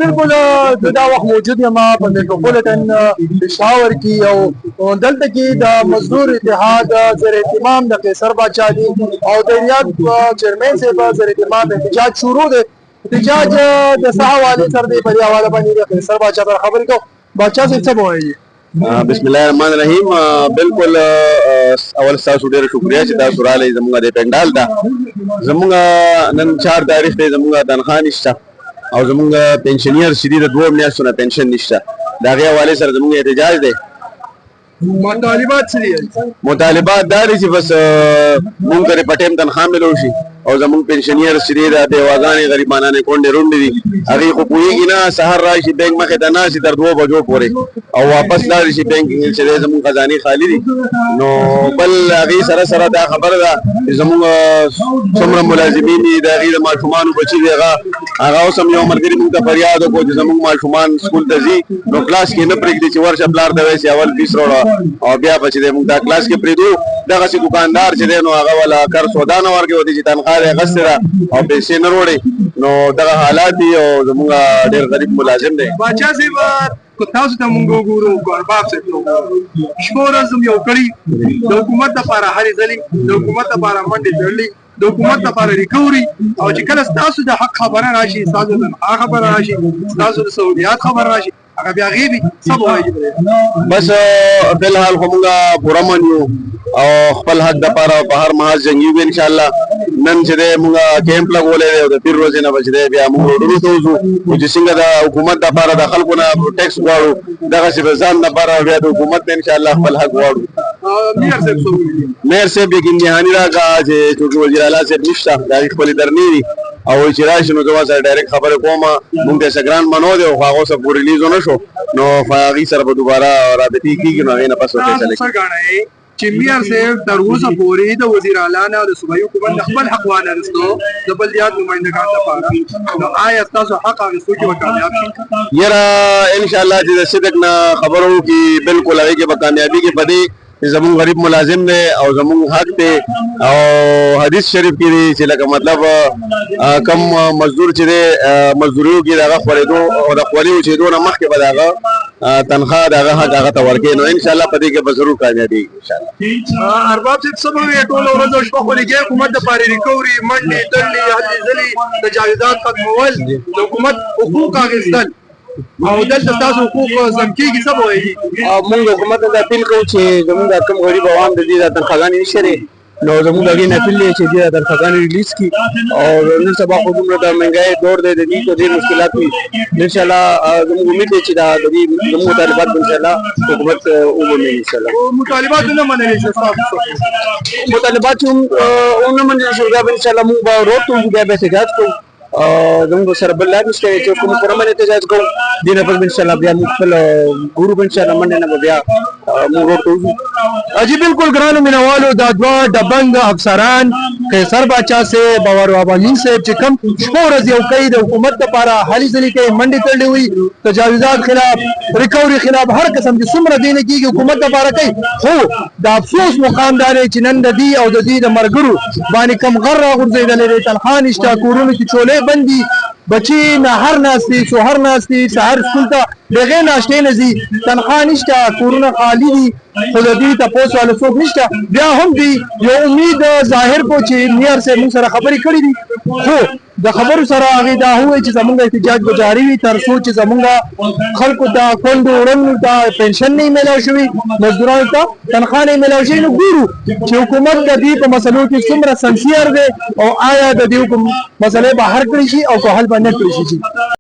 بالکل دا وخت موجود یم په میټروپولیټن پېښور کې او دلته کې د مزدور اتحاد زیر اهتمام د قیصر باچا دي او د ریاض چیرمن صاحب زیر اهتمام احتجاج شروع دی. احتجاج د څه حوالې سره دی په دې حواله باندې د قیصر باچا سره خبرې کوو. باچا صاحب څه وایي؟ بسم الله الرحمن الرحیم. بالکل اول تاسو ډیر شکریا چې تاسو راغلئ زموږ د پندال ته. زموږ نن 4 تاریخ دی، زموږ تنخواه نشته او زموږ پنشنیر چې دي د 2 میاشتو نه پنشن نشته. د هغې حوالې سره زموږ احتجاج دی. مطالبات څه دي؟ مطالبات دا دي چې بس مونږ ته په ټایم تنخواه ملو شي او زموږ پنشنیر چې دي د بیواګانې غریبانانې کونډې رونډې دي هغې خو پوهېږي نه، سهار راشي بینک مخې ته ناست تر 2 بجو پورې او واپس لاړ شي بینک چې دی زموږ خزانې خالي دي. نو بل هغې سره سره دا خبره ده چې زموږ څومره ملازمین دي د هغې د ماشومانو بچي دي هغه اوس هم یو ملګري مونږ ته فریاد وکړو چې زموږ ماشومان سکول ته ځي نو کلاس کې نه پرېږدي چې ورشه پلار ته وایي چې اول فیس راوړه او بیا به چې دی مونږ دا کلاس کې پرېږدو. دغسې دوکاندار چې دی نو هغه والا کار سودا نه ورکوي چې تنخواه یې اخیستې ده او پیسې نه وروړي. نو دغه حالات دي او زموږ ډېر غریب ملازم دی. باچا صاحب که تاسو ته مونږ وګورو ګورباب صاحب ته وګورو شپه ورځ یو کړي د حکومت دپاره هلې ځلې د حکومت دپاره منډې تړلې د حکومت دپاره ریکوري او چې کله ستاسو د حق خبره راشي، ستاسو د تنخواه خبره راشي، ستاسو د سہولیات خبره راشي هغه بیا غیبي څه به وایي؟ بس فلحال خو مونږ پوره من یو او خپل حق دپاره په هر محاذ جنګیږو انشاءالله. نن چې دی مونږ کیمپ لګولی دی او د پیر ورځې نه به چې دی بیا مونږ روډونو ته وځو خو چې څنګه د حکومت دپاره د خلکو نه ټیکس غواړو دغسې به ځان دپاره بیا د حکومت نه انشاءالله خپل حق غواړو. میر صاحب یقین جهاني راکړه چې چونکې وزیر اعلی صاحب نشته د هغې خپلې درنې دي او چې راشي نو زه سره ډایرکټ خبرې کوم. مونږ ته سګران منو دی خو هغه اوسه پورې ریلیز ونه شو نو هغې سره به دوباره رابطې کېږي نو هغې نه پس فیصله کېږي. چې میر صاحب تر اوسه پورې د وزیر اعلی نه او د صوبایي حکومت نه خپل حق وانخیستو د بلدیات نمایندګانو لپاره، نو آیا ستاسو حق اخیستو کې به کامیاب شي؟ یاره انشاءالله چې د صدق نه خبرو وکړي بالکل هغې کې به کامیابي کې په دې زموږ غریب ملازم دی او زموږ حق دی او حدیث شریف کې دی چې لکه مطلب کم مزدور چې دی مزدوریو کې د هغه خورېدو او د خولي اوچېدو نه مخکې به د هغه تنخواه د هغه حق هغه ته ورکوي نو انشاءالله په دې کې به ضرور کامیابېږي انشاءالله. ارباب صاحب څه به وایي ټوله ورځ او شپه خو لګیا حکومت دپاره ریکوري منډې تړلې هلې ځلې تجاوزات ختمول د حکومت حقوق اخیستل او دلته ستاسو حقوق ضم کېږي څه به وایي؟ موږ حکومت ته دا اپیل کوو چې زموږ دا کوم غریب عوام د دې دا تنخواهګانې نشته دی نو زموږ د هغې نه اپیل دی چې دې دا تنخواهګانې ریلیز کړي او نن سبا خو دومره د مهنګۍ دور دی د دې ته ډېر مشکلات وي. انشاءالله زموږ امید دی چې دا د دې زموږ مطالبات به انشاءالله حکومت ومني انشاءالله. مطالبات نه منلی شي مطالبات چې ونه منل شي بیا به انشاءالله موږ به روډ ته وځو بیا به احتجاج کوو. زموږ سره بل لار نشته چې کوم پرمن احتجاج کوو دې نه پس انشاءالله بیا موږ خپل ګورو به انشاءالله منډې نه به بیا موږ روډ ته وځو. جی بالکل ګرانو مینوالو دا دوه دبنګ افسران قیصر باچا صاحب او ارواحمین صاحب چې کوم شپه ورځ یو کوي د حکومت لپاره هلې ځلې کوي منډې تړلې وي تجاوزات خلاف ریکوري خلاف هر قسم چې څومره دی نه کېږي حکومت لپاره کوي خو د افسوس مقام دا دی چې نن د دې او د دې د مرګرو باندې کم غر راغورځېدلی دی تنخواه نشته کورونو کې چولې بندي بچي نهر ناستي شوهر ناستي سهار سکول ته بغیر ناشتې نه ځي تنخواه نشته کورونه خالي دي خو د دې تپوس والا څوک نشته. بیا هم دي یو امید ظاهر کو چې میر صاحب موږ سره خبرې کړې دي خو د خبرو سره هغې دا ووایي چې زموږ احتجاج به جاري وي تر څو چې زموږ خلکو ته کونډو وړنو ته پنشن نه میلاو شوي مزدورانو ته تنخواه نه میلاو شوي نو ګورو چې حکومت د دې په مسلو کې څومره سنسیر دی او آیا د دې مسلې به حل کړی شي او که حل به نه کړی شي.